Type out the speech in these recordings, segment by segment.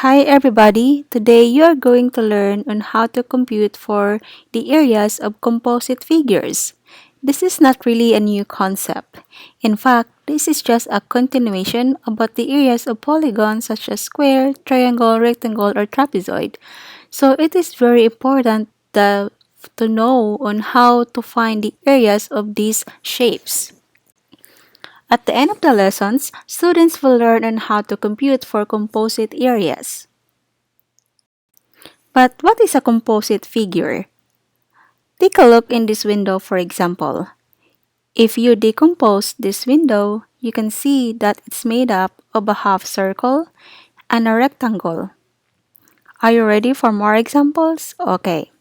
Hi everybody! Today you are going to learn on how to compute for the areas of composite figures. This is not really a new concept. In fact, this is just a continuation about the areas of polygons such as square, triangle, rectangle, or trapezoid. So it is very important to know on how to find the areas of these shapes. At the end of the lessons, students will learn on how to compute for composite areas. But what is a composite figure? Take a look in this window for example. If you decompose this window, you can see that it's made up of a half circle and a rectangle. Are you ready for more examples? Okay.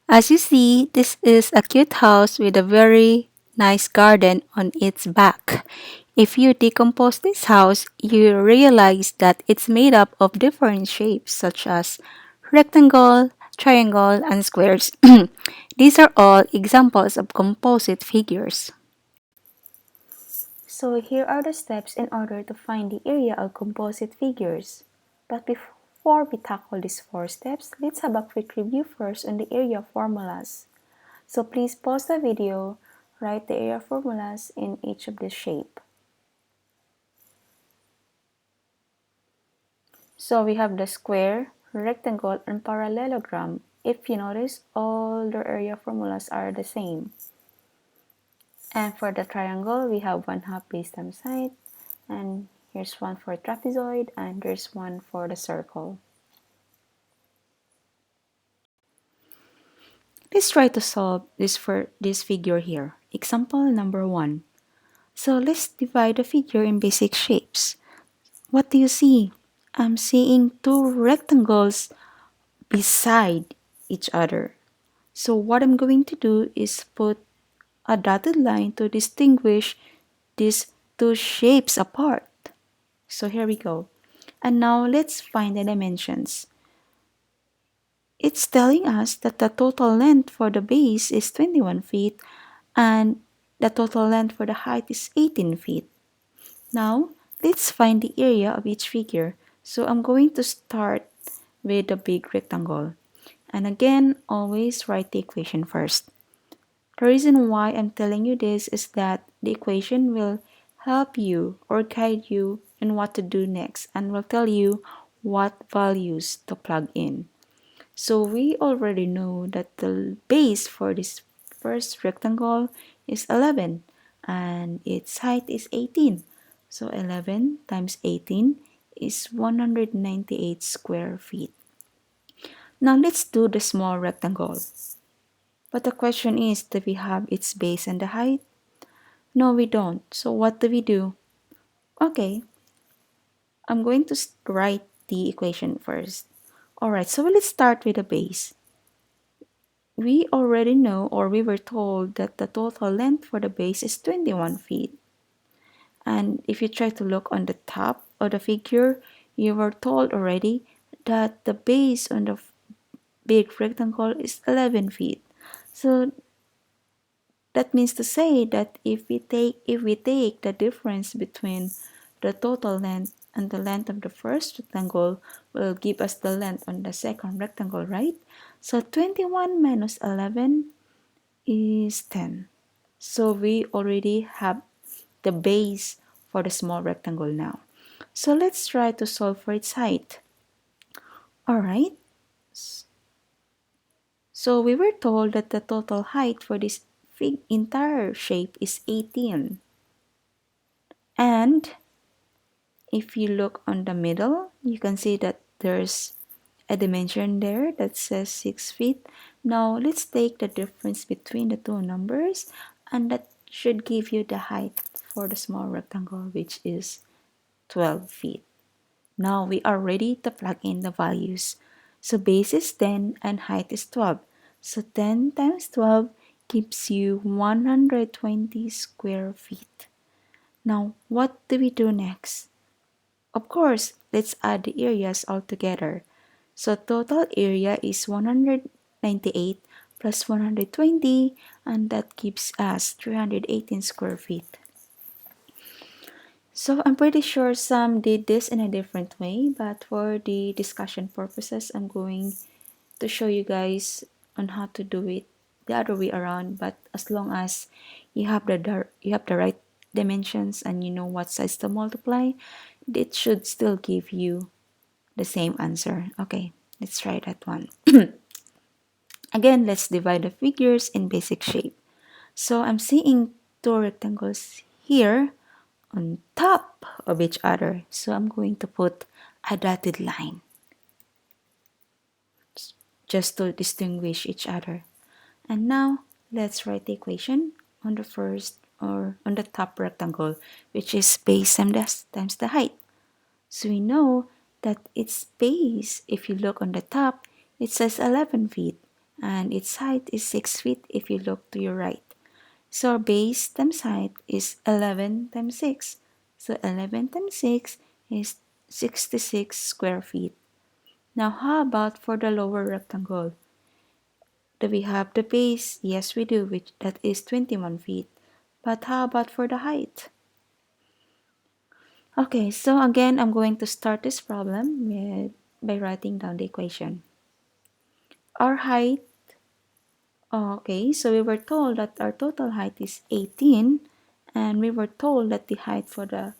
As you see, this is a cute house with a very nice garden on its back. If you decompose this house, you realize that it's made up of different shapes such as rectangle, triangle, and squares. These are all examples of composite figures. So here are the steps in order to find the area of composite figures. But before we tackle these 4 steps, let's have a quick review first on the area formulas. So please pause the video, write the area formulas in each of the shape. So we have the square, rectangle, and parallelogram. If you notice, all the area formulas are the same. And for the triangle, we have 1/2 base times height, and here's one for trapezoid, and there's one for the circle. Let's try to solve this for this figure here. Example number 1. So let's divide the figure in basic shapes. What do you see? I'm seeing 2 rectangles beside each other. So what I'm going to do is put a dotted line to distinguish these 2 shapes apart. So here we go. And now let's find the dimensions. It's telling us that the total length for the base is 21 feet and the total length for the height is 18 feet. Now, let's find the area of each figure. So I'm going to start with the big rectangle. And again, always write the equation first. The reason why I'm telling you this is that the equation will help you or guide you in what to do next and will tell you what values to plug in. So we already know that the base for this first rectangle is 11 and its height is 18. So 11 times 18 is 198 square feet. Now let's do the small rectangle. But the question is, do we have its base and the height? No, we don't. So what do we do? Okay, I'm going to write the equation first. Alright, so let's start with the base. We already know, or we were told, that the total length for the base is 21 feet. And if you try to look on the top of the figure, you were told already that the base on the big rectangle is 11 feet. So that means to say that if we take the difference between the total length and the length of the first rectangle will give us the length on the second rectangle, right? So 21 minus 11 is 10. So we already have the base for the small rectangle now. So let's try to solve for its height. Alright. So we were told that the total height for this entire shape is 18. And if you look on the middle, you can see that there's a dimension there that says 6 feet. Now let's take the difference between the two numbers, and that should give you the height for the small rectangle, which is 12 feet. Now we are ready to plug in the values. So base is 10 and height is 12. So 10 times 12 gives you 120 square feet. Now what do we do next? Of course, let's add the areas all together. So total area is 198 plus 120, and that gives us 318 square feet. So I'm pretty sure some did this in a different way, but for the discussion purposes, I'm going to show you guys on how to do it the other way around. But as long as you have the right dimensions and you know what size to multiply, it should still give you the same answer. Okay, let's try that one. Again, let's divide the figures in basic shape. So I'm seeing two rectangles here on top of each other. So I'm going to put a dotted line just to distinguish each other. And now let's write the equation on the first or on the top rectangle, which is base times the height. So we know that its base, if you look on the top, it says 11 feet and its height is 6 feet if you look to your right. So base times height is 11 times 6. So 11 times 6 is 66 square feet. Now how about for the lower rectangle? Do we have the base? Yes, we do, which that is 21 feet. But how about for the height? Okay, so again, I'm going to start this problem by writing down the equation. Our height, okay, so we were told that our total height is 18, and we were told that the height for the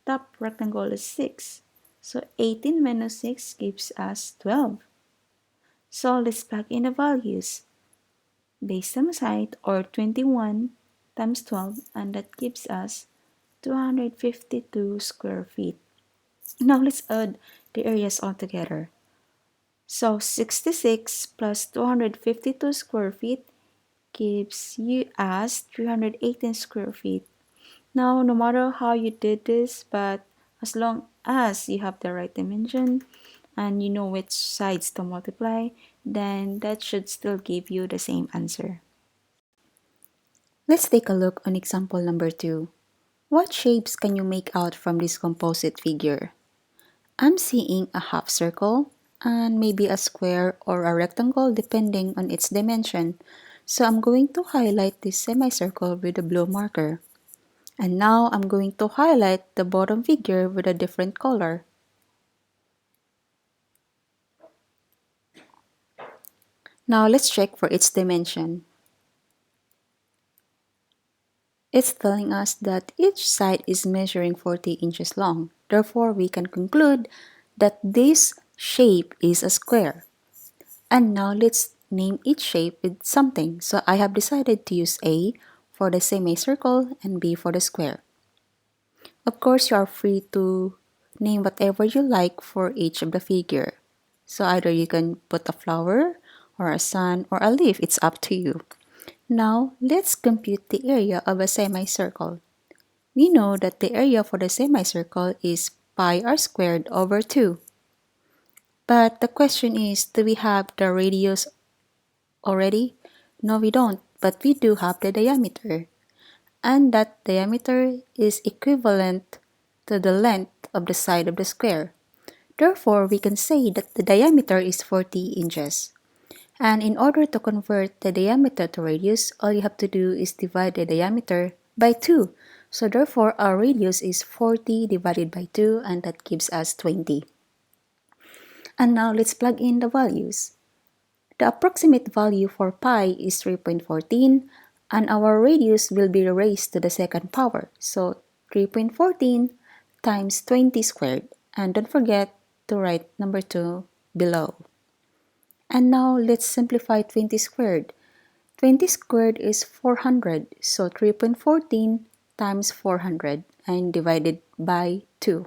top rectangle is 6. So 18 minus 6 gives us 12. So let's plug in the values. Base times height, or 21 times 12, and that gives us 252 square feet. Now let's add the areas all together. So 66 plus 252 square feet gives you us 318 square feet. Now, no matter how you did this, but as long as you have the right dimension and you know which sides to multiply, then that should still give you the same answer. Let's take a look on example number 2. What shapes can you make out from this composite figure? I'm seeing a half circle and maybe a square or a rectangle depending on its dimension. So I'm going to highlight this semicircle with a blue marker. And now I'm going to highlight the bottom figure with a different color. Now let's check for its dimension. It's telling us that each side is measuring 40 inches long. Therefore, we can conclude that this shape is a square. And now let's name each shape with something. So I have decided to use A for the semicircle and B for the square. Of course, you are free to name whatever you like for each of the figure. So either you can put a flower or a sun or a leaf, it's up to you. Now, let's compute the area of a semicircle. We know that the area for the semicircle is pi r squared over 2. But the question is, do we have the radius already? No, we don't, but we do have the diameter. And that diameter is equivalent to the length of the side of the square. Therefore, we can say that the diameter is 40 inches. And in order to convert the diameter to radius, all you have to do is divide the diameter by 2. So therefore, our radius is 40 divided by 2, and that gives us 20. And now let's plug in the values. The approximate value for pi is 3.14, and our radius will be raised to the second power. So 3.14 times 20 squared. And don't forget to write number 2 below. And now let's simplify 20 squared. 20 squared is 400, so 3.14 times 400 and divided by 2.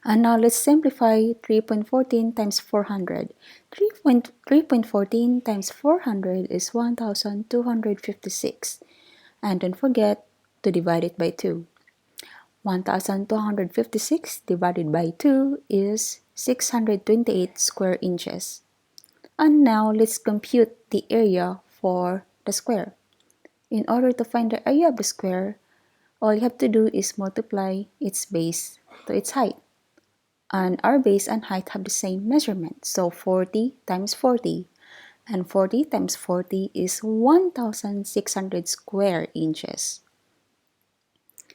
And now let's simplify 3.14 times 400. 3.14 times 400 is 1,256. And don't forget to divide it by 2. 1,256 divided by 2 is 628 square inches. And now let's compute the area for the square. In order to find the area of the square, all you have to do is multiply its base to its height. And our base and height have the same measurement. So 40 times 40. And 40 times 40 is 1,600 square inches.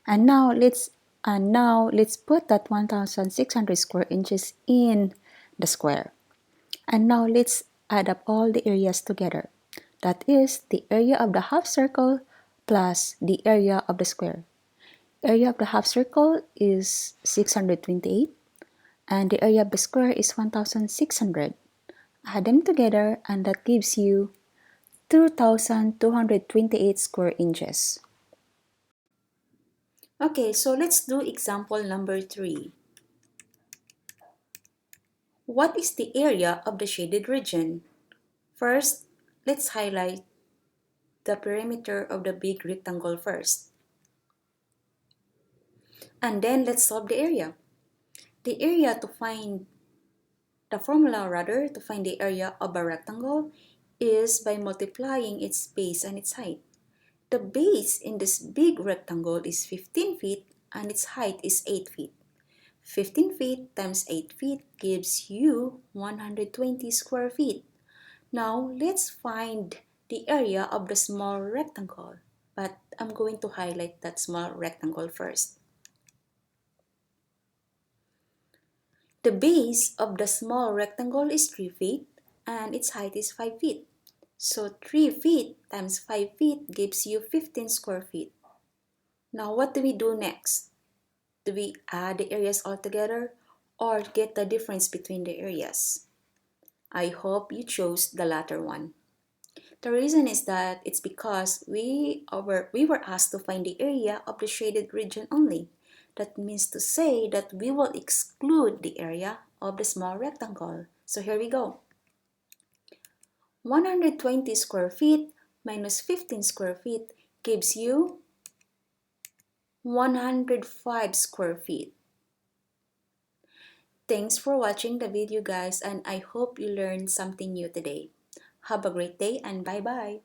And now let's And now let's put that 1,600 square inches in the square. And now let's add up all the areas together. That is the area of the half circle plus the area of the square. Area of the half circle is 628 and the area of the square is 1,600. Add them together and that gives you 2,228 square inches. Okay, so let's do example number 3. What is the area of the shaded region? First, let's highlight the perimeter of the big rectangle first. And then let's solve the area. The area to find the formula rather to find the area of a rectangle is by multiplying its base and its height. The base in this big rectangle is 15 feet and its height is 8 feet. 15 feet times 8 feet gives you 120 square feet. Now, let's find the area of the small rectangle, but I'm going to highlight that small rectangle first. The base of the small rectangle is 3 feet and its height is 5 feet. So 3 feet times 5 feet gives you 15 square feet. Now, what do we do next? Do we add the areas all together or get the difference between the areas? I hope you chose the latter one. The reason is that it's because we were asked to find the area of the shaded region only. That means to say that we will exclude the area of the small rectangle. So here we go. 120 square feet minus 15 square feet gives you 105 square feet. Thanks for watching the video guys and I hope you learned something new today. Have a great day and bye-bye.